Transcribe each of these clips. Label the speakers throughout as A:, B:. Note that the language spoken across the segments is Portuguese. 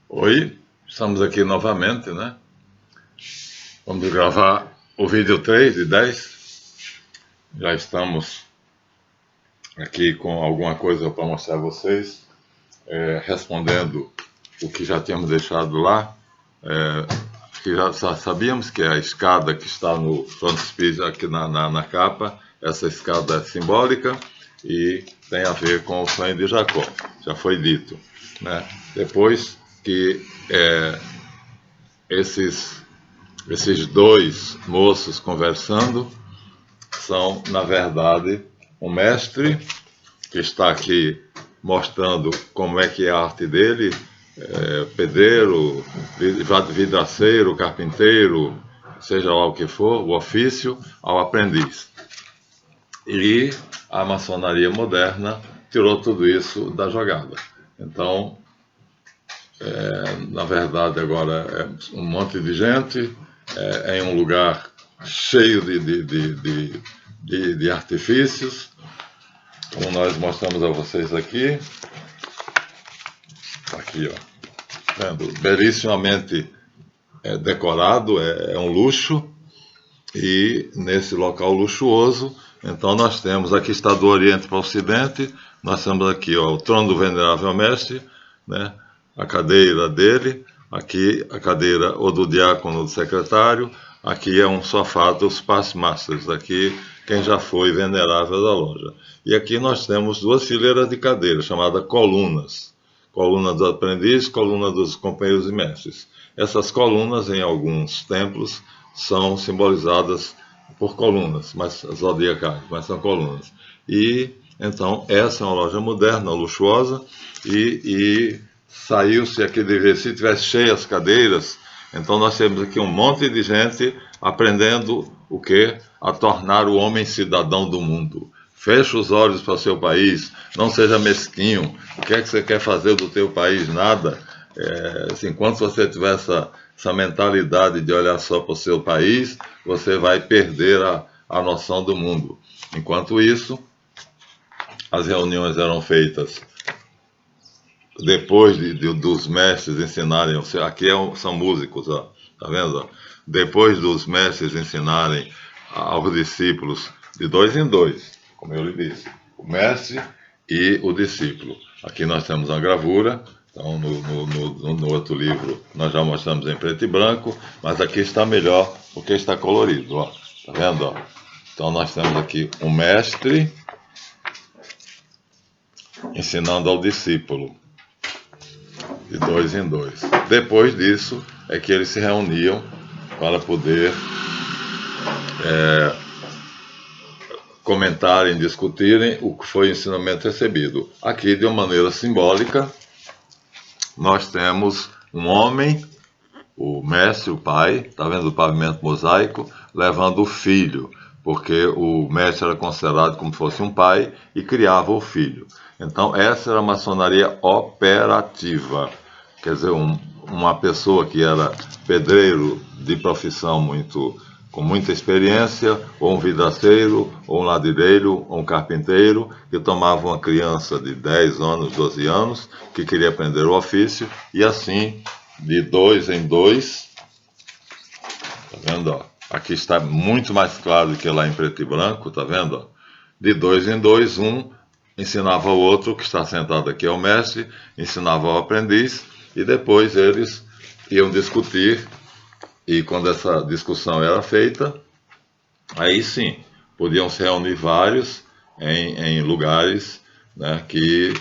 A: Oi, estamos aqui novamente, né? Vamos gravar o vídeo 3 de 10. Já estamos aqui com alguma coisa para mostrar a vocês, respondendo o que já tínhamos deixado lá. Que já sabíamos que a escada que está no frontispício aqui na capa, essa escada é simbólica e tem a ver com o sonho de Jacó, já foi dito, né? Depois que esses dois moços conversando são, na verdade, um mestre que está aqui mostrando como é que é a arte dele, pedreiro, vidraceiro, carpinteiro, seja lá o que for, o ofício, ao aprendiz. E a maçonaria moderna tirou tudo isso da jogada. Então, na verdade, agora é um monte de gente em um lugar cheio de artifícios, como nós mostramos a vocês aqui. Aqui, ó, vendo? Belíssimamente decorado, é um luxo. E nesse local luxuoso, então nós temos, aqui está do Oriente para o Ocidente, nós temos aqui, ó, o trono do Venerável Mestre, né? A cadeira dele, aqui a cadeira ou do diácono ou do secretário, aqui é um sofá dos Past Masters, aqui quem já foi venerável da loja. E aqui nós temos duas fileiras de cadeiras, chamadas colunas. Coluna dos aprendizes, coluna dos companheiros e mestres. Essas colunas, em alguns templos, são simbolizadas por colunas, mas zodiacais, mas são colunas. E então essa é uma loja moderna, luxuosa, e saiu-se aqui de ver se tivesse cheias as cadeiras. Então nós temos aqui um monte de gente aprendendo o que? A tornar o homem cidadão do mundo. Feche os olhos para o seu país, não seja mesquinho. O que é que você quer fazer do teu país? Nada. Enquanto você tiver essa mentalidade de olhar só para o seu país, você vai perder a noção do mundo. Enquanto isso, as reuniões eram feitas depois dos mestres ensinarem, aqui são músicos, ó, tá vendo? Ó? Depois dos mestres ensinarem aos discípulos de dois em dois, como eu lhe disse, o mestre e o discípulo. Aqui nós temos uma gravura, então no outro livro nós já mostramos em preto e branco, mas aqui está melhor porque está colorido, ó, tá vendo? Ó? Então nós temos aqui um mestre ensinando ao discípulo, de dois em dois. Depois disso é que eles se reuniam para poder comentarem, discutirem o que foi o ensinamento recebido. Aqui, de uma maneira simbólica, nós temos um homem, o mestre, o pai, está vendo o pavimento mosaico, levando o filho, porque o mestre era considerado como se fosse um pai e criava o filho. Então, essa era a maçonaria operativa. Quer dizer, uma pessoa que era pedreiro de profissão com muita experiência, ou um vidraceiro, ou um ladrilheiro, ou um carpinteiro, que tomava uma criança de 10 anos, 12 anos, que queria aprender o ofício, e assim, de dois em dois, tá vendo? Ó? Aqui está muito mais claro do que lá em preto e branco, tá vendo? Ó? De dois em dois, um ensinava ao outro, que está sentado aqui é o mestre, ensinava ao aprendiz, e depois eles iam discutir, e quando essa discussão era feita, aí sim, podiam se reunir vários em lugares, né, que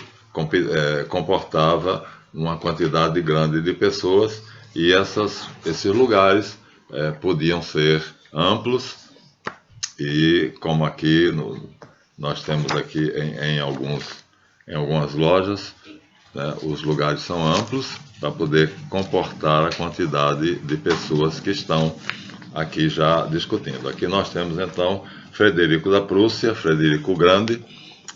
A: comportava uma quantidade grande de pessoas, e esses lugares podiam ser amplos, e como aqui nós temos aqui em algumas lojas, né, os lugares são amplos para poder comportar a quantidade de pessoas que estão aqui já discutindo. Aqui nós temos então Frederico da Prússia, Frederico o Grande,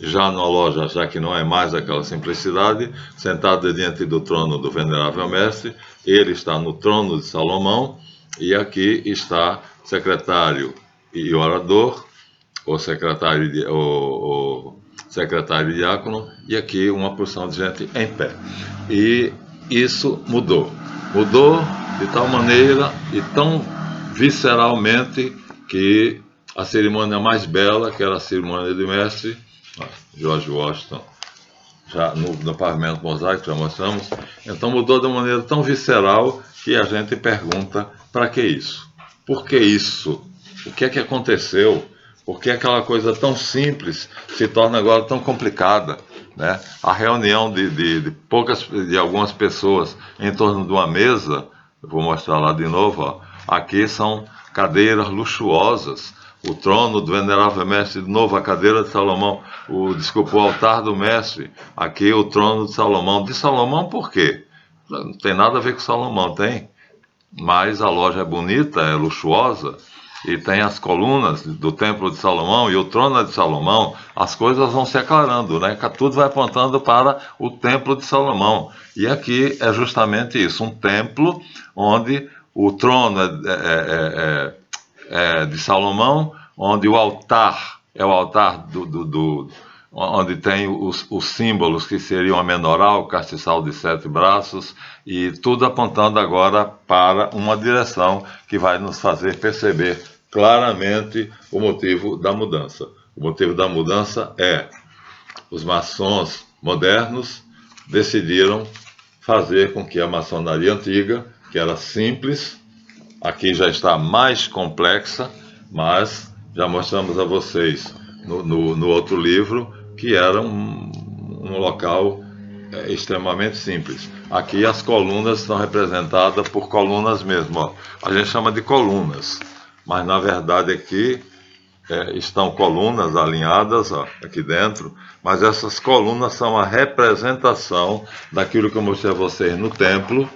A: já numa loja, já que não é mais aquela simplicidade, sentado diante do trono do Venerável Mestre. Ele está no trono de Salomão, e aqui está secretário e orador, ou secretário e diácono, e aqui uma porção de gente em pé. E isso mudou. Mudou de tal maneira e tão visceralmente que a cerimônia mais bela, que era a cerimônia de mestre, George Washington, já no pavimento mosaico, já mostramos, então mudou de uma maneira tão visceral que a gente pergunta, para que isso? Por que isso? O que é que aconteceu? Por que aquela coisa tão simples se torna agora tão complicada? Né? A reunião de algumas pessoas em torno de uma mesa, eu vou mostrar lá de novo, ó, aqui são cadeiras luxuosas, o trono do venerável mestre, de novo a cadeira de Salomão, o altar do mestre, aqui o trono de Salomão por quê? Não tem nada a ver com Salomão, tem? Mas a loja é bonita, é luxuosa, e tem as colunas do templo de Salomão e o trono de Salomão, as coisas vão se aclarando, né? Tudo vai apontando para o templo de Salomão. E aqui é justamente isso, um templo onde o trono é de Salomão, onde o altar é o altar onde tem os símbolos que seriam a menoral, o castiçal de 7 braços, e tudo apontando agora para uma direção que vai nos fazer perceber claramente o motivo da mudança. O motivo da mudança é: os maçons modernos decidiram fazer com que a maçonaria antiga, que era simples, aqui já está mais complexa, mas já mostramos a vocês no outro livro que era um local extremamente simples. Aqui as colunas estão representadas por colunas mesmo. Ó. A gente chama de colunas, mas na verdade aqui estão colunas alinhadas ó, aqui dentro, mas essas colunas são a representação daquilo que eu mostrei a vocês no templo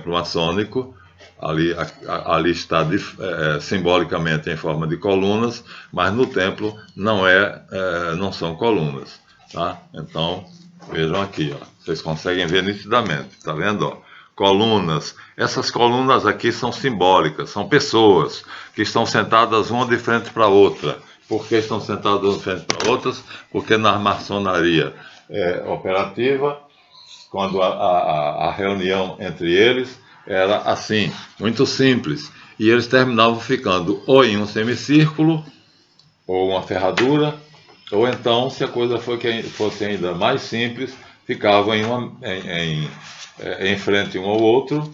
A: maçônico. Ali está simbolicamente em forma de colunas, mas no templo não são colunas, tá? Então vejam aqui, ó, vocês conseguem ver nitidamente, tá vendo? Ó? Colunas, essas colunas aqui são simbólicas, são pessoas que estão sentadas uma de frente para a outra. Por que estão sentadas uma de frente para outras? Porque na maçonaria operativa, quando a reunião entre eles era assim, muito simples, e eles terminavam ficando ou em um semicírculo, ou uma ferradura, ou então, se a coisa fosse ainda mais simples, ficavam em frente um ao outro,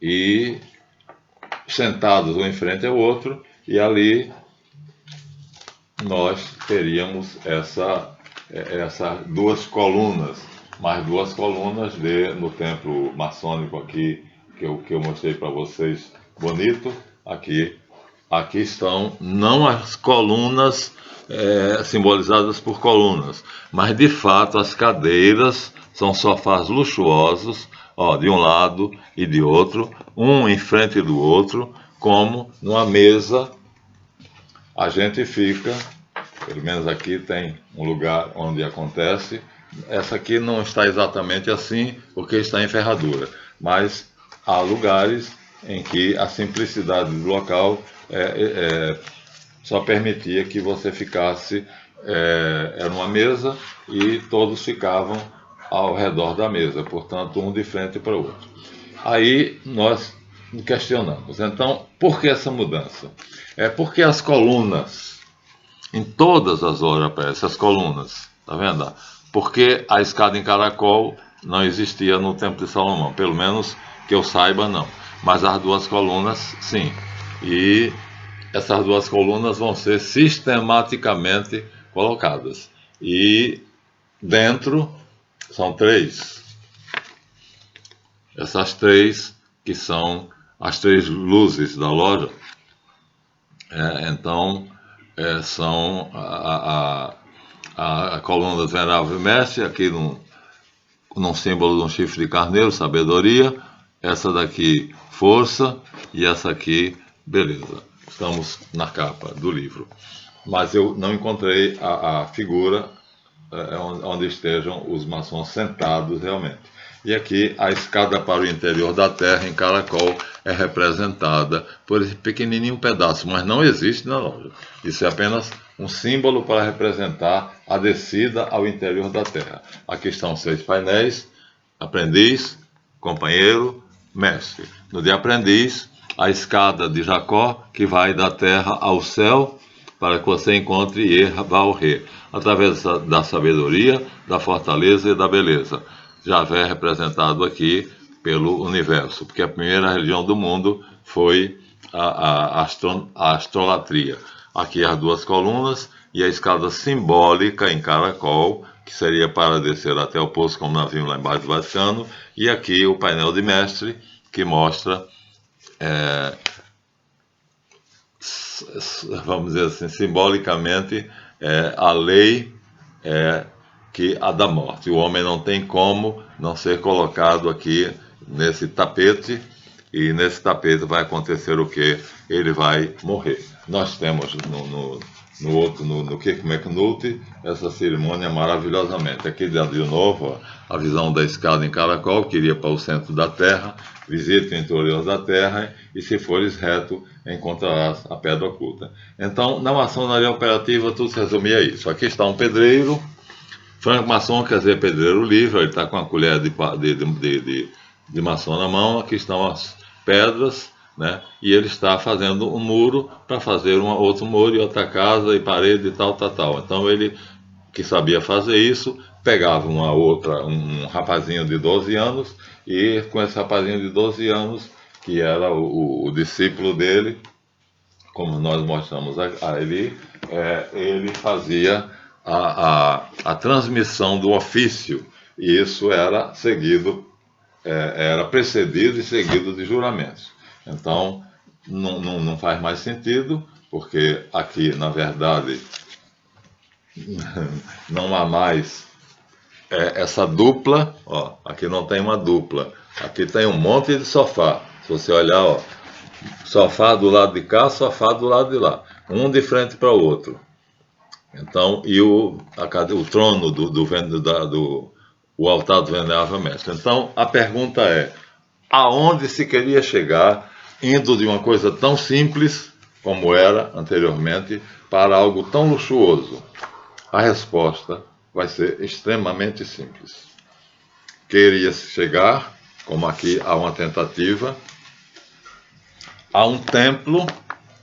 A: e sentados um em frente ao outro, e ali nós teríamos essas duas colunas, mais duas colunas no templo maçônico aqui, que eu mostrei para vocês, bonito. Aqui estão, não as colunas simbolizadas por colunas, mas de fato as cadeiras são sofás luxuosos, ó, de um lado e de outro, um em frente do outro, como numa mesa a gente fica. Pelo menos aqui tem um lugar onde acontece. Essa aqui não está exatamente assim, porque está em ferradura. Mas há lugares em que a simplicidade do local só permitia que você ficasse... era uma mesa e todos ficavam ao redor da mesa. Portanto, um de frente para o outro. Aí nós questionamos. Então, por que essa mudança? É porque as colunas... Em todas as horas aparecem as colunas, tá vendo? Porque a escada em caracol não existia no Templo de Salomão, pelo menos que eu saiba não. Mas as duas colunas, sim. E essas duas colunas vão ser sistematicamente colocadas. E dentro são 3. Essas 3 que são as 3 luzes da loja. Então... são a coluna do venerável mestre, aqui num símbolo de um chifre de carneiro, sabedoria, essa daqui, força, e essa aqui, beleza. Estamos na capa do livro. Mas eu não encontrei a figura onde estejam os maçons sentados realmente. E aqui a escada para o interior da Terra, em caracol, é representada por esse pequenininho pedaço, mas não existe na loja. Isso é apenas um símbolo para representar a descida ao interior da Terra. Aqui estão 6 painéis, aprendiz, companheiro, mestre. No de aprendiz, a escada de Jacó, que vai da terra ao céu, para que você encontre Yeh-Vah-He, através da sabedoria, da fortaleza e da beleza. Javé é representado aqui pelo universo, porque a primeira religião do mundo foi a astrolatria. Aqui as duas colunas e a escada simbólica em caracol, que seria para descer até o poço, como nós vimos lá embaixo do Vaticano, e aqui o painel de mestre, que mostra, vamos dizer assim, simbolicamente, a lei que a da morte. O homem não tem como não ser colocado aqui nesse tapete, e nesse tapete vai acontecer o quê? Ele vai morrer. Nós temos no Kirkmeknut essa cerimônia maravilhosamente. Aqui de novo, a visão da escada em caracol, que iria para o centro da Terra, visita o interior da Terra, e se fores reto, encontrarás a pedra oculta. Então, na maçonaria operativa, tudo se resumia a isso. Aqui está um pedreiro, franco-maçom quer dizer pedreiro livre, ele está com a colher de maçom na mão, aqui estão as pedras, né? E ele está fazendo um muro para fazer outro muro e outra casa e parede e tal. Então ele, que sabia fazer isso, pegava um rapazinho de 12 anos, e com esse rapazinho de 12 anos, que era o discípulo dele, como nós mostramos ali, ele fazia a transmissão do ofício, e isso era seguido, era precedido e seguido de juramentos. Então, não faz mais sentido, porque aqui, na verdade, não há mais essa dupla. Ó, aqui não tem uma dupla, aqui tem um monte de sofá. Se você olhar, ó, sofá do lado de cá, sofá do lado de lá, um de frente para o outro. Então, e o trono o altar do venerável mestre. Então, a pergunta é: aonde se queria chegar, indo de uma coisa tão simples como era anteriormente para algo tão luxuoso? A resposta vai ser extremamente simples. Queria-se chegar, como aqui há uma tentativa, a um templo.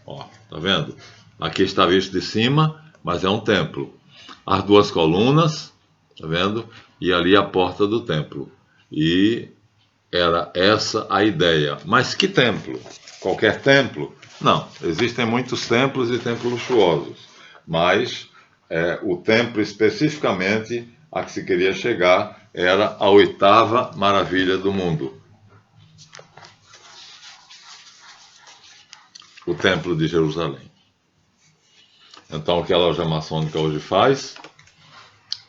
A: Ó, tá vendo? Aqui está visto de cima, mas é um templo. As duas colunas, tá vendo? E ali a porta do templo. E era essa a ideia. Mas que templo? Qualquer templo? Não, existem muitos templos e templos luxuosos, mas o templo especificamente a que se queria chegar era a 8ª maravilha do mundo. O Templo de Jerusalém. Então, o que a loja maçônica hoje faz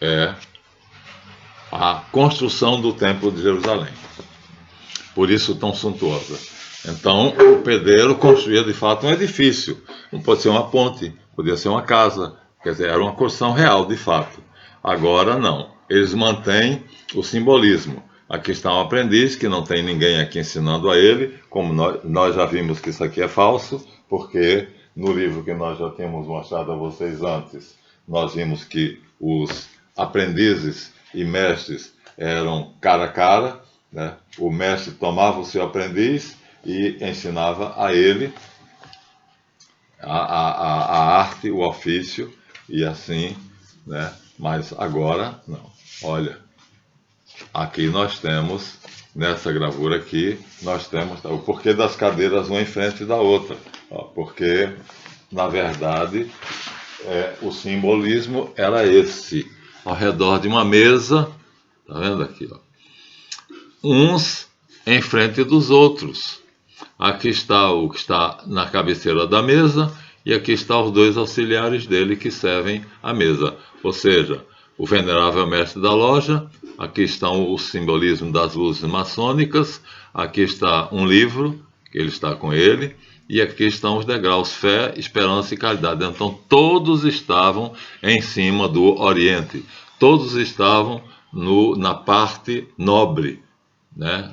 A: é a construção do Templo de Jerusalém. Por isso tão suntuosa. Então, o pedreiro construía de fato um edifício. Não pode ser uma ponte, podia ser uma casa. Quer dizer, era uma construção real, de fato. Agora, não. Eles mantêm o simbolismo. Aqui está um aprendiz, que não tem ninguém aqui ensinando a ele, como nós já vimos que isso aqui é falso, porque no livro que nós já tínhamos mostrado a vocês antes, nós vimos que os aprendizes e mestres eram cara a cara, né? O mestre tomava o seu aprendiz e ensinava a ele a arte, o ofício, e assim, né? Mas agora, não. Olha, aqui nós temos, nessa gravura aqui, nós temos o porquê das cadeiras uma em frente da outra. Ó, porque, na verdade, o simbolismo era esse. Ao redor de uma mesa, tá vendo aqui, ó? Uns em frente dos outros. Aqui está o que está na cabeceira da mesa, e aqui estão os dois auxiliares dele que servem a mesa. Ou seja, o venerável mestre da loja, aqui estão o simbolismo das luzes maçônicas, aqui está um livro, que ele está com ele, e aqui estão os degraus: fé, esperança e caridade. Então todos estavam em cima do Oriente, todos estavam na parte nobre, né,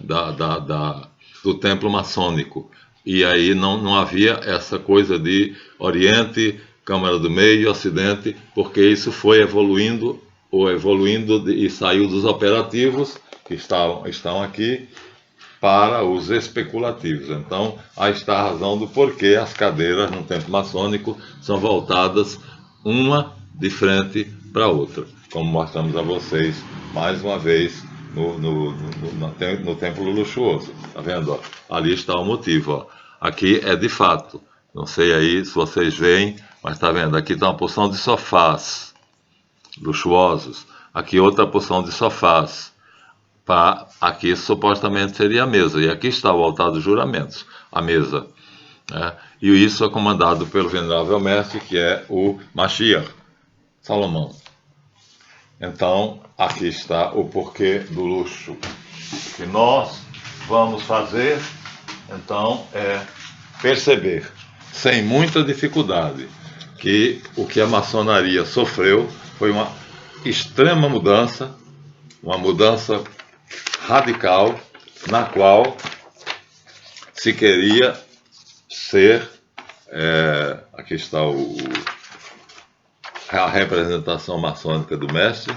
A: do templo maçônico. E aí não havia essa coisa de Oriente, Câmara do Meio e Ocidente, porque isso foi evoluindo ou evoluindo e saiu dos operativos, que estão aqui, para os especulativos. Então, aí está a razão do porquê as cadeiras no templo maçônico são voltadas uma de frente para a outra, como mostramos a vocês mais uma vez no templo luxuoso. Está vendo? Ó? Ali está o motivo. Ó. Aqui é de fato, não sei aí se vocês veem, mas está vendo? Aqui está uma porção de sofás luxuosos, aqui outra porção de sofás. Aqui supostamente seria a mesa, e aqui está o altar dos juramentos, a mesa. Né? E isso é comandado pelo venerável mestre, que é o Mashiach, Salomão. Então, aqui está o porquê do luxo. O que nós vamos fazer, então, é perceber, sem muita dificuldade, que o que a maçonaria sofreu foi uma extrema mudança, uma mudança radical, na qual se queria ser, aqui está a representação maçônica do mestre.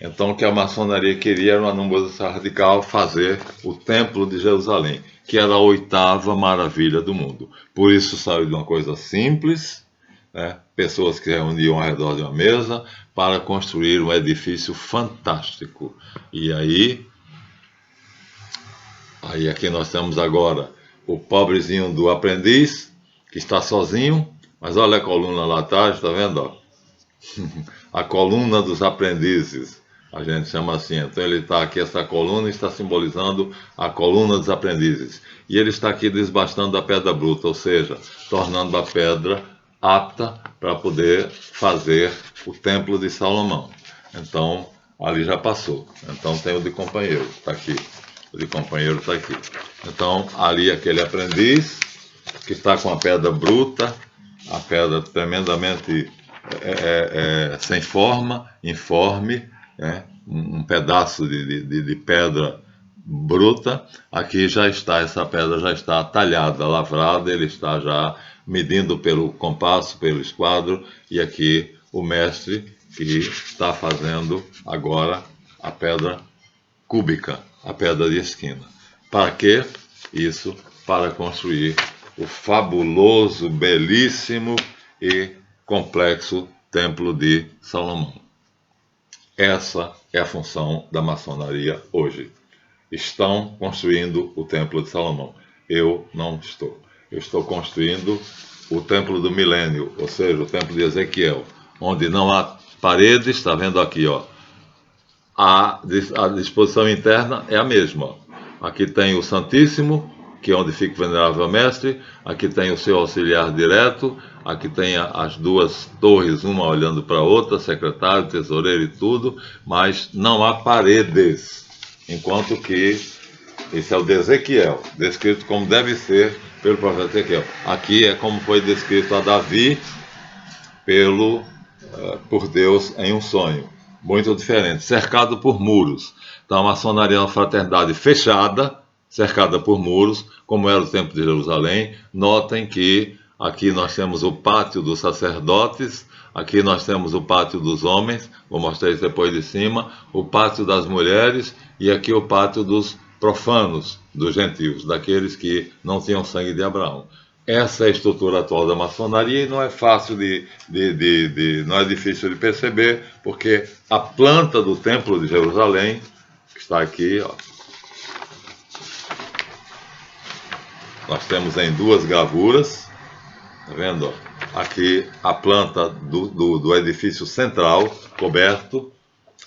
A: Então, o que a maçonaria queria era uma mudança radical, fazer o Templo de Jerusalém, que era a 8ª maravilha do mundo. Por isso saiu de uma coisa simples, né, pessoas que se reuniam ao redor de uma mesa, para construir um edifício fantástico. E aí aqui nós temos agora o pobrezinho do aprendiz, que está sozinho, mas olha a coluna lá atrás, está vendo? Ó? A coluna dos aprendizes, a gente chama assim. Então ele está aqui, essa coluna está simbolizando a coluna dos aprendizes. E ele está aqui desbastando a pedra bruta, ou seja, tornando a pedra apta para poder fazer o templo de Salomão. Então, ali já passou. Então tem o de companheiro, está aqui. O de companheiro está aqui. Então, ali aquele aprendiz que está com a pedra bruta, a pedra tremendamente sem forma, informe, né? Um pedaço de pedra bruta. Aqui já está, essa pedra já está talhada, lavrada, ele está já medindo pelo compasso, pelo esquadro, e aqui o mestre que está fazendo agora a pedra cúbica, a pedra de esquina. Para quê? Isso para construir o fabuloso, belíssimo e complexo Templo de Salomão. Essa é a função da maçonaria hoje. Estão construindo o Templo de Salomão. Eu não estou. Eu estou construindo o Templo do Milênio, ou seja, o Templo de Ezequiel, onde não há paredes, está vendo aqui, ó. A disposição interna é a mesma. Aqui tem o Santíssimo, que é onde fica o Venerável Mestre. Aqui tem o seu auxiliar direto. Aqui tem as duas torres, uma olhando para a outra, secretário, tesoureiro e tudo. Mas não há paredes. Enquanto que esse é o de Ezequiel, descrito como deve ser pelo profeta Ezequiel. Aqui é como foi descrito a Davi por Deus em um sonho. Muito diferente, cercado por muros. Então a maçonaria é uma fraternidade fechada, cercada por muros, como era o Templo de Jerusalém. Notem que aqui nós temos o pátio dos sacerdotes, aqui nós temos o pátio dos homens, vou mostrar isso depois de cima, o pátio das mulheres e aqui o pátio dos profanos, dos gentios, daqueles que não tinham sangue de Abraão. Essa é a estrutura atual da maçonaria e não é fácil não é difícil de perceber, porque a planta do Templo de Jerusalém, que está aqui, ó, nós temos em duas gravuras, tá vendo? Ó? Aqui a planta do edifício central, coberto,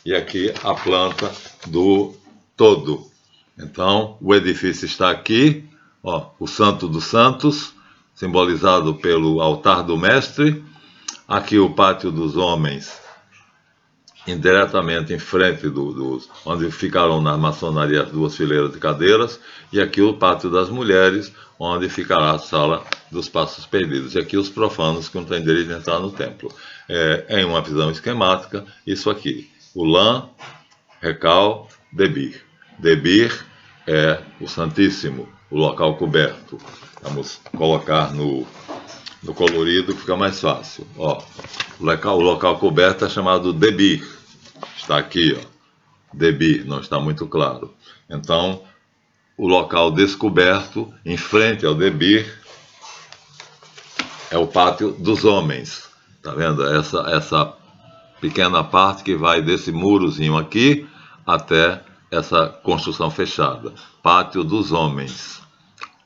A: e aqui a planta do todo. Então, o edifício está aqui, ó, o Santo dos Santos, simbolizado pelo altar do mestre. Aqui o pátio dos homens, indiretamente em frente onde ficaram na maçonaria as duas fileiras de cadeiras. E aqui o pátio das mulheres, onde ficará a sala dos passos perdidos. E aqui os profanos que não têm direito de entrar no templo. Em uma visão esquemática, isso aqui. O Lã, Recal, Debir. Debir é o Santíssimo, o local coberto. Vamos colocar no no colorido fica mais fácil. Ó, o local coberto é chamado debir. Está aqui, ó. Debir, não está muito claro. Então, o local descoberto, em frente ao debir, é o pátio dos homens. Tá vendo? Essa pequena parte que vai desse murozinho aqui até essa construção fechada. Pátio dos homens.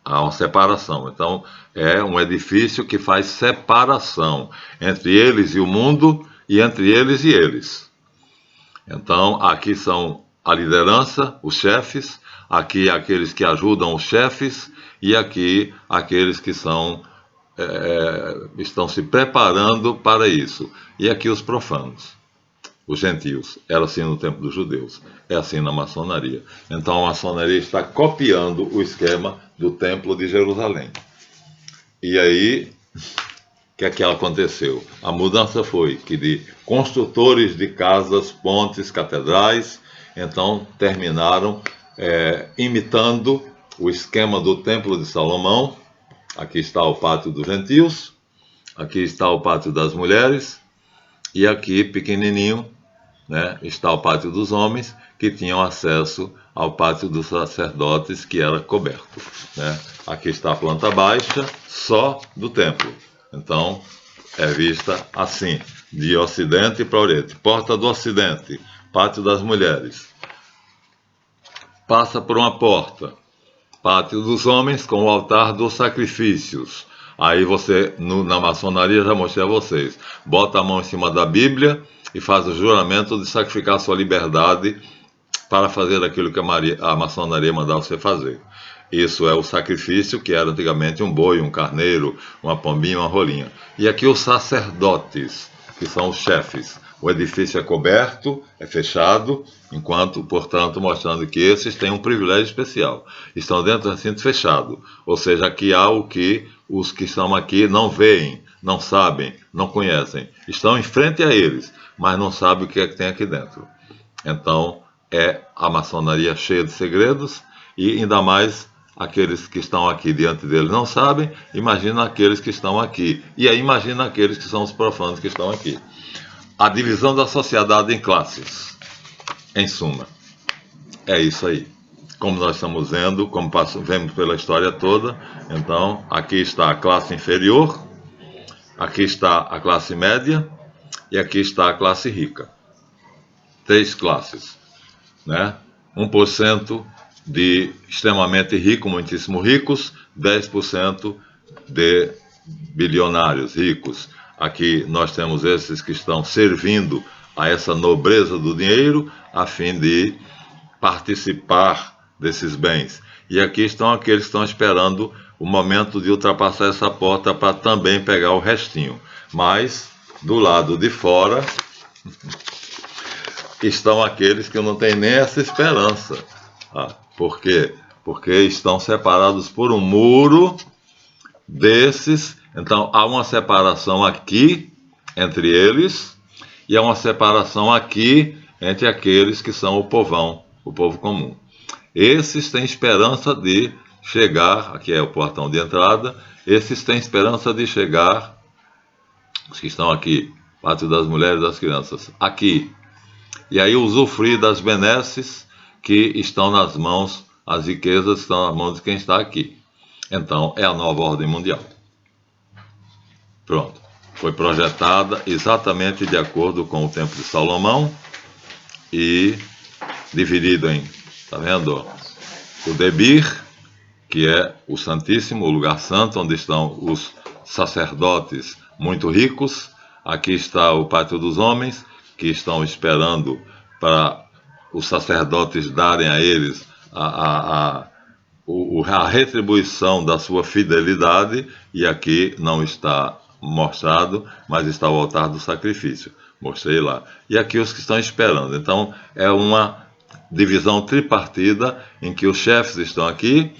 A: Há uma separação. Então, é um edifício que faz separação entre eles e o mundo e entre eles e eles. Então, aqui são a liderança, os chefes, aqui aqueles que ajudam os chefes e aqui aqueles que estão se preparando para isso. E aqui os profanos, os gentios. Era assim no tempo dos judeus, é assim na maçonaria. Então a maçonaria está copiando o esquema do templo de Jerusalém. E aí, o que é que aconteceu? A mudança foi que de construtores de casas, pontes, catedrais, então terminaram imitando o esquema do templo de Salomão. Aqui está o pátio dos gentios, aqui está o pátio das mulheres, e aqui, pequenininho, né, está o pátio dos homens, que tinham acesso ao pátio dos sacerdotes, que era coberto. Né? Aqui está a planta baixa, só do templo. Então, é vista assim, de ocidente para oriente. Porta do ocidente, pátio das mulheres. Passa por uma porta. Pátio dos homens com o altar dos sacrifícios. Aí você, na maçonaria, já mostrei a vocês. Bota a mão em cima da Bíblia e faz o juramento de sacrificar sua liberdade para fazer aquilo que a maçonaria mandava você fazer. Isso é o sacrifício, que era antigamente um boi, um carneiro, uma pombinha, uma rolinha. E aqui os sacerdotes, que são os chefes. O edifício é coberto, é fechado, enquanto, portanto, mostrando que esses têm um privilégio especial. Estão dentro do recinto fechado. Ou seja, aqui há o que os que estão aqui não veem, não sabem, não conhecem. Estão em frente a eles, mas não sabem o que é que tem aqui dentro. Então, é a maçonaria cheia de segredos, e ainda mais aqueles que estão aqui diante deles não sabem, imagina aqueles que estão aqui. E aí imagina aqueles que são os profanos que estão aqui. A divisão da sociedade em classes, em suma, é isso aí. Como nós estamos vendo, como vemos pela história toda, então aqui está a classe inferior, aqui está a classe média e aqui está a classe rica. 3 classes, né? 1% de extremamente rico, muitíssimo ricos, 10% de bilionários ricos. Aqui nós temos esses que estão servindo a essa nobreza do dinheiro a fim de participar desses bens. E aqui estão aqueles que estão esperando o momento de ultrapassar essa porta para também pegar o restinho. Mas, do lado de fora, estão aqueles que não têm nem essa esperança. Por quê? Porque estão separados por um muro desses. Então, há uma separação aqui entre eles e há uma separação aqui entre aqueles que são o povão, o povo comum. Esses têm esperança de chegar, aqui é o portão de entrada, esses têm esperança de chegar, os que estão aqui, pátio das mulheres e das crianças, aqui. E aí usufruir das benesses que estão nas mãos, as riquezas estão nas mãos de quem está aqui. Então, é a nova ordem mundial. Pronto. Foi projetada exatamente de acordo com o Templo de Salomão e dividido em, tá vendo? O Debir, que é o Santíssimo, o lugar santo, onde estão os sacerdotes muito ricos. Aqui está o Pátio dos Homens, que estão esperando para os sacerdotes darem a eles a retribuição da sua fidelidade, e aqui não está mostrado, mas está o altar do sacrifício. Mostrei lá. E aqui os que estão esperando. Então, é uma divisão tripartida em que os chefes estão aqui,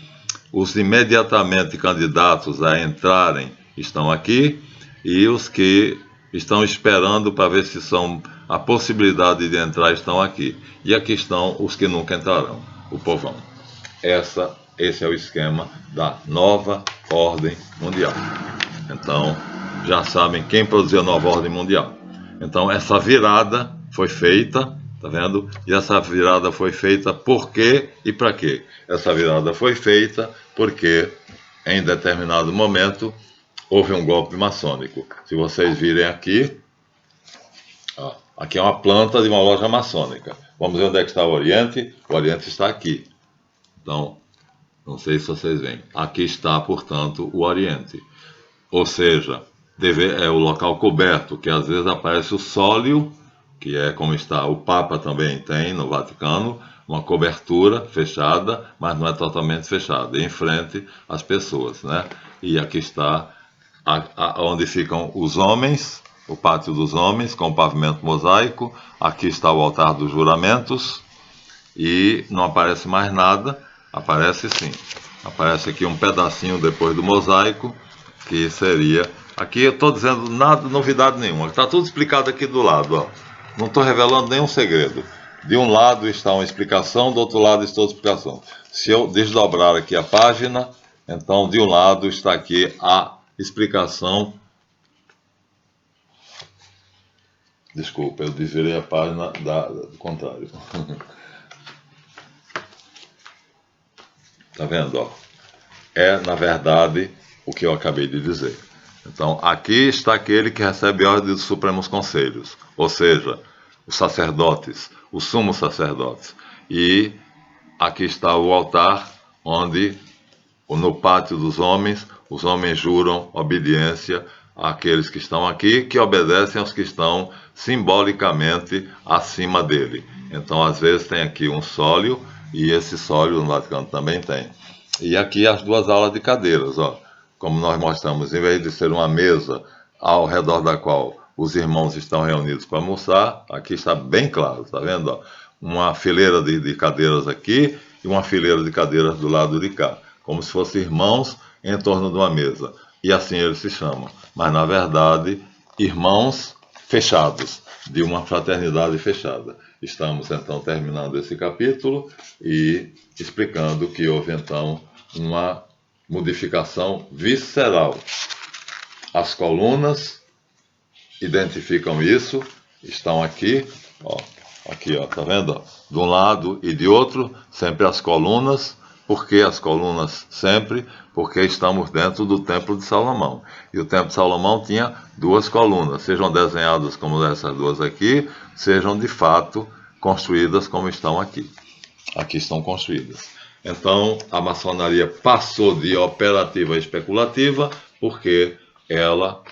A: os imediatamente candidatos a entrarem estão aqui, e os que estão esperando para ver se são a possibilidade de entrar estão aqui. E aqui estão os que nunca entrarão, o povão. Esse é o esquema da nova ordem mundial. Então, já sabem quem produziu a nova ordem mundial. Então, essa virada foi feita, tá vendo? E essa virada foi feita por quê e para quê? Essa virada foi feita porque, em determinado momento, houve um golpe maçônico. Se vocês virem aqui, ó, aqui é uma planta de uma loja maçônica. Vamos ver onde é que está o Oriente. O Oriente está aqui. Então, não sei se vocês veem. Aqui está, portanto, o Oriente. Ou seja, é o local coberto, que às vezes aparece o sólio, que é como está, o Papa também tem no Vaticano, uma cobertura fechada, mas não é totalmente fechada, em frente às pessoas, né? E aqui está onde ficam os homens, o pátio dos homens, com o pavimento mosaico. Aqui está o altar dos juramentos, e não aparece mais nada. Aparece sim, aparece aqui um pedacinho depois do mosaico, que seria... Aqui eu estou dizendo nada, novidade nenhuma, está tudo explicado aqui do lado, ó. Não estou revelando nenhum segredo. De um lado está uma explicação, do outro lado está outra explicação. Se eu desdobrar aqui a página, então de um lado está aqui a explicação. Desculpa, eu desvirei a página do contrário. Tá vendo, ó? É, na verdade, o que eu acabei de dizer. Então, aqui está aquele que recebe ordem dos Supremos Conselhos, ou seja, os sacerdotes, os sumos sacerdotes. E aqui está o altar, onde, no pátio dos homens, os homens juram obediência àqueles que estão aqui, que obedecem aos que estão simbolicamente acima dele. Então, às vezes, tem aqui um sólio, e esse sólio no Vaticano também tem. E aqui as duas alas de cadeiras, ó. Como nós mostramos, em vez de ser uma mesa ao redor da qual os irmãos estão reunidos para almoçar, aqui está bem claro, tá vendo? Ó? Uma fileira de cadeiras aqui e uma fileira de cadeiras do lado de cá, como se fossem irmãos em torno de uma mesa. E assim eles se chamam. Mas, na verdade, irmãos fechados, de uma fraternidade fechada. Estamos, então, terminando esse capítulo e explicando que houve, então, uma modificação visceral. As colunas identificam isso, estão aqui, ó, aqui, ó, tá vendo? Ó? De um lado e de outro, sempre as colunas. Por que as colunas sempre? Porque estamos dentro do Templo de Salomão. E o Templo de Salomão tinha duas colunas, sejam desenhadas como essas duas aqui, sejam de fato construídas como estão aqui. Aqui estão construídas. Então, a maçonaria passou de operativa a especulativa porque ela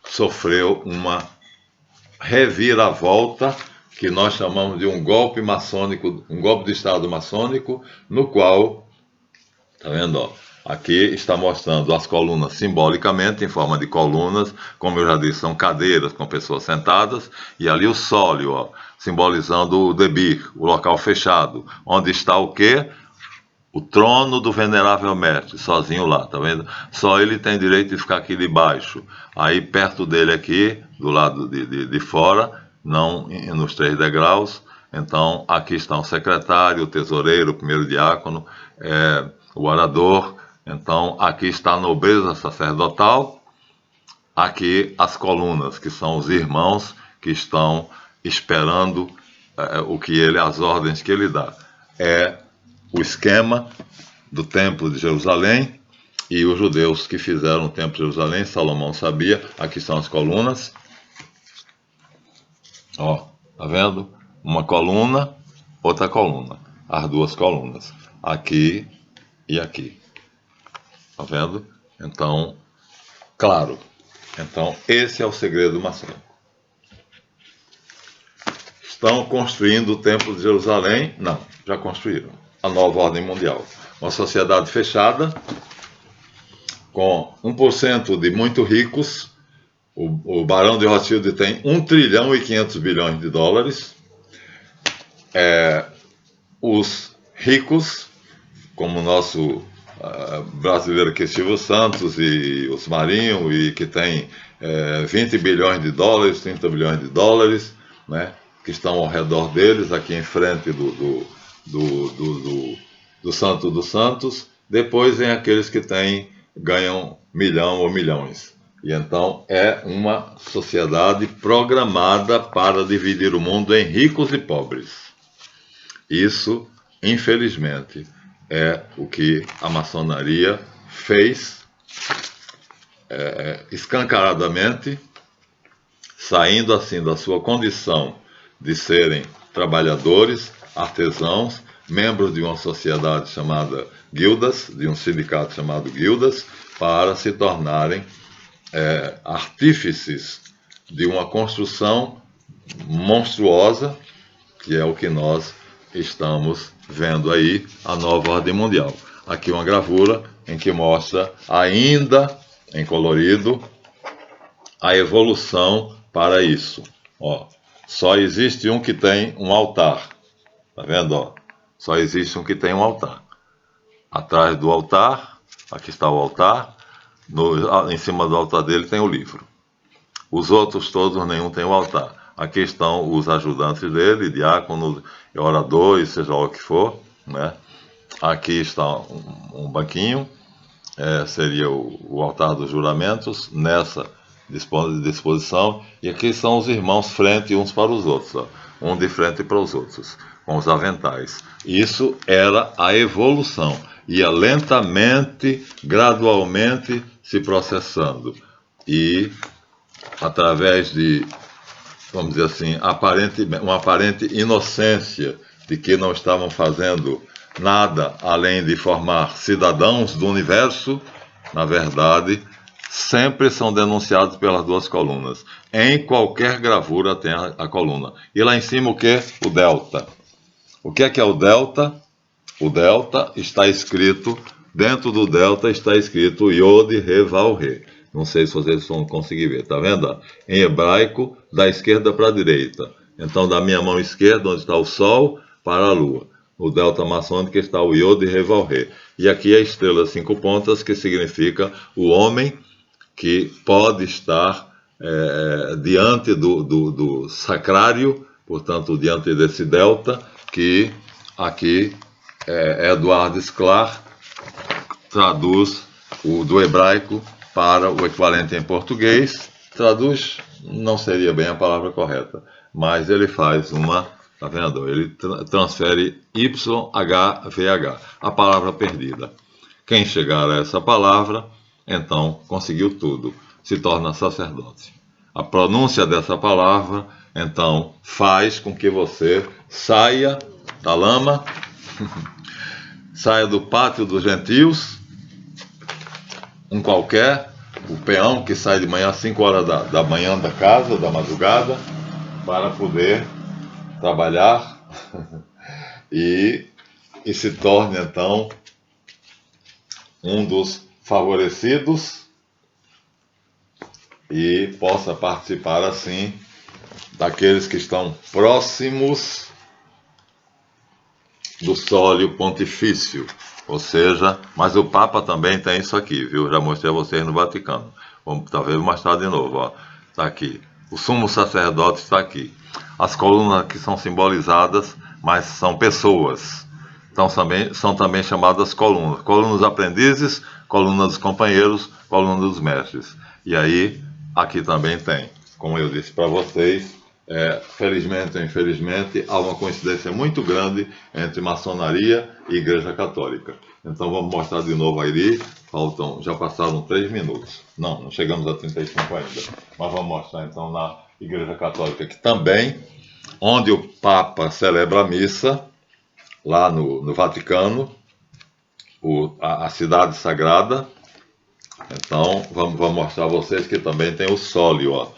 A: sofreu uma reviravolta que nós chamamos de um golpe maçônico, um golpe de Estado maçônico, no qual, tá vendo, ó, aqui está mostrando as colunas simbolicamente, em forma de colunas, como eu já disse, são cadeiras com pessoas sentadas, e ali o sólio, ó, simbolizando o debir, o local fechado, onde está o quê? O trono do venerável mestre, sozinho lá, tá vendo? Só ele tem direito de ficar aqui debaixo. Aí perto dele aqui, do lado de fora, não nos 3 degraus. Então aqui está o secretário, o tesoureiro, o primeiro diácono, o orador. Então aqui está a nobreza sacerdotal. Aqui as colunas, que são os irmãos que estão esperando as ordens que ele dá. O esquema do Templo de Jerusalém e os judeus que fizeram o Templo de Jerusalém, Salomão sabia. Aqui são as colunas. Ó, tá vendo? Uma coluna, outra coluna. As duas colunas. Aqui e aqui. Tá vendo? Então, claro. Então, esse é o segredo maçônico. Estão construindo o Templo de Jerusalém? Não, já construíram. A nova ordem mundial. Uma sociedade fechada, com 1% de muito ricos. O Barão de Rothschild tem 1 trilhão e 500 bilhões de dólares. Os ricos, como o nosso brasileiro aqui, Silvio Santos, e os Marinho, e que tem 20 bilhões de dólares, 30 bilhões de dólares, né, que estão ao redor deles, aqui em frente do Santo dos Santos. Depois vem aqueles que ganham milhão ou milhões. E então é uma sociedade programada para dividir o mundo em ricos e pobres. Isso, infelizmente, é o que a maçonaria fez escancaradamente, saindo assim da sua condição de serem trabalhadores, artesãos, membros de uma sociedade chamada guildas, de um sindicato chamado guildas, para se tornarem artífices de uma construção monstruosa, que é o que nós estamos vendo aí, a nova ordem mundial. Aqui uma gravura em que mostra ainda em colorido a evolução para isso. Ó, só existe um que tem um altar. Tá vendo? Ó? Só existe um que tem um altar. Atrás do altar, aqui está o altar, em cima do altar dele tem o livro. Os outros todos, nenhum tem o altar. Aqui estão os ajudantes dele, diáconos, oradores, seja lá o que for, né? Aqui está um banquinho, seria o altar dos juramentos, nessa disposição. E aqui são os irmãos frente uns para os outros, ó, um de frente para os outros, com os aventais. Isso era a evolução, ia lentamente, gradualmente se processando. E através de, vamos dizer assim, uma aparente inocência de que não estavam fazendo nada além de formar cidadãos do universo, na verdade, sempre são denunciados pelas duas colunas. Em qualquer gravura tem a coluna. E lá em cima o que? O delta. O que é o delta? O delta está escrito, dentro do delta está escrito Yod He Vav He. Não sei se vocês vão conseguir ver, tá vendo? Em hebraico, da esquerda para a direita. Então, da minha mão esquerda, onde está o Sol, para a Lua. O delta maçônico está o Yod He Vav He. E aqui a estrela 5 pontas, que significa o homem que pode estar diante do sacrário, portanto, diante desse delta, que aqui Edward Sklar traduz do hebraico para o equivalente em português. Traduz não seria bem a palavra correta, mas ele faz tá vendo? Ele transfere YHVH, a palavra perdida. Quem chegar a essa palavra, então conseguiu tudo, se torna sacerdote. A pronúncia dessa palavra, então, faz com que você saia da lama, saia do pátio dos gentios, um qualquer, o peão que sai de manhã às 5 horas da manhã da casa, da madrugada, para poder trabalhar e se torne, então, um dos favorecidos e possa participar, assim, daqueles que estão próximos do sólio pontifício. Ou seja, mas o Papa também tem isso aqui, viu? Já mostrei a vocês no Vaticano. Vamos talvez mostrar de novo, ó. Está aqui. O sumo sacerdote está aqui. As colunas aqui são simbolizadas, mas são pessoas. Então são também chamadas colunas. Colunas aprendizes, colunas dos companheiros, colunas dos mestres. E aí, aqui também tem, como eu disse para vocês, felizmente ou infelizmente, há uma coincidência muito grande entre maçonaria e Igreja Católica. Então vamos mostrar de novo aí. Já passaram 3 minutos. Não chegamos a 35 ainda. Mas vamos mostrar então na Igreja Católica, que também, onde o Papa celebra a missa, lá no Vaticano, a cidade sagrada. Então vamos mostrar a vocês que também tem o sólio, ó.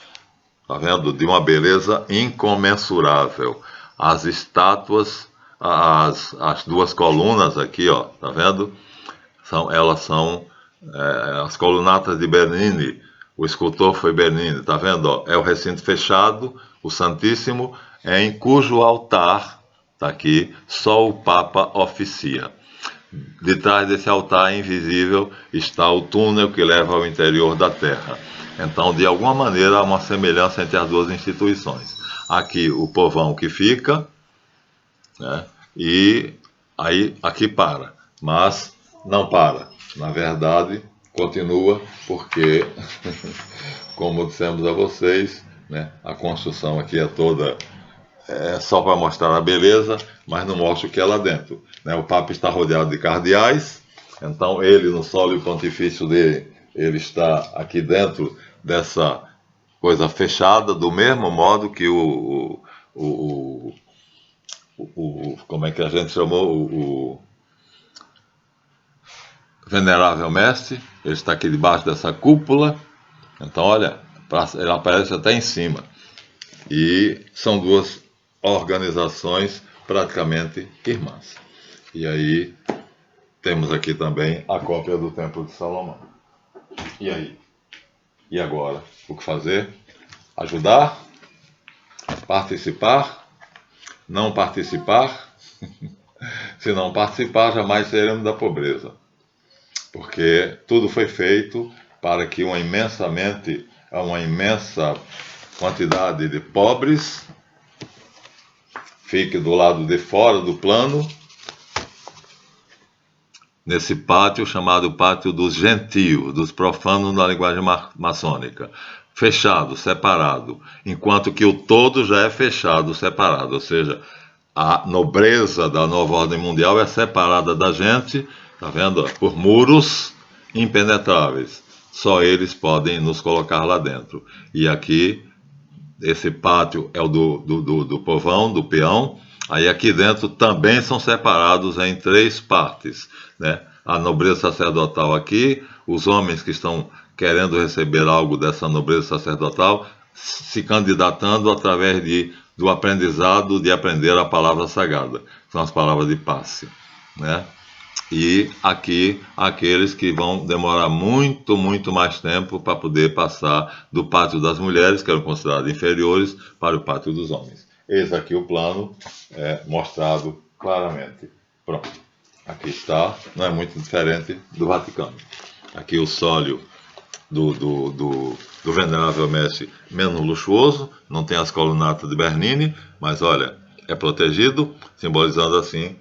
A: Tá vendo? De uma beleza incomensurável. As estátuas, as duas colunas aqui, ó, tá vendo? Elas são as colunatas de Bernini. O escultor foi Bernini, tá vendo? Ó? É o recinto fechado, o Santíssimo, em cujo altar, tá aqui, só o Papa oficia. De trás desse altar invisível está o túnel que leva ao interior da Terra. Então, de alguma maneira, há uma semelhança entre as duas instituições. Aqui o povão que fica, né, e aí aqui para, mas não para. Na verdade, continua, porque, como dissemos a vocês, né, a construção aqui é toda só para mostrar a beleza, mas não mostra o que é lá dentro, né? O Papa está rodeado de cardeais, então ele, no sólio pontifício dele, ele está aqui dentro dessa coisa fechada, do mesmo modo que como é que a gente chamou? O Venerável Mestre, ele está aqui debaixo dessa cúpula, então olha, ele aparece até em cima. E são duas organizações praticamente irmãs. E aí temos aqui também a cópia do Templo de Salomão. E aí? E agora? O que fazer? Ajudar? Participar? Não participar? Se não participar, jamais seremos da pobreza. Porque tudo foi feito para que uma imensa quantidade de pobres fique do lado de fora do plano, nesse pátio chamado Pátio dos Gentios, dos profanos na linguagem maçônica, fechado, separado, enquanto que o todo já é fechado, separado, ou seja, a nobreza da nova ordem mundial é separada da gente, tá vendo? Por muros impenetráveis. Só eles podem nos colocar lá dentro. E aqui, esse pátio é o do povão, do peão. Aí aqui dentro também são separados em 3 partes, né? A nobreza sacerdotal aqui, os homens que estão querendo receber algo dessa nobreza sacerdotal, se candidatando através do aprendizado de aprender a palavra sagrada, são as palavras de passe, né? E aqui, aqueles que vão demorar muito, muito mais tempo para poder passar do pátio das mulheres, que eram consideradas inferiores, para o pátio dos homens. Eis aqui o plano mostrado claramente. Pronto. Aqui está, não é muito diferente do Vaticano. Aqui o sólio do Venerável Mestre menos luxuoso, não tem as colunatas de Bernini, mas olha, é protegido, simbolizando assim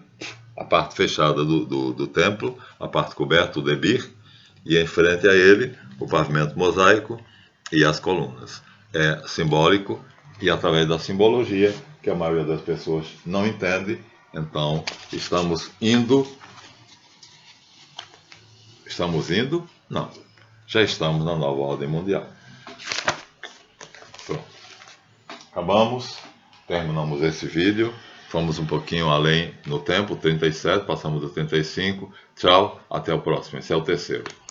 A: a parte fechada do templo, a parte coberta, o debir, e em frente a ele o pavimento mosaico e as colunas. É simbólico e através da simbologia que a maioria das pessoas não entende. Então estamos indo? Não. Já estamos na nova ordem mundial. Pronto. Acabamos, terminamos esse vídeo. Fomos um pouquinho além no tempo, 37, passamos do 35. Tchau, até o próximo. Esse é o terceiro.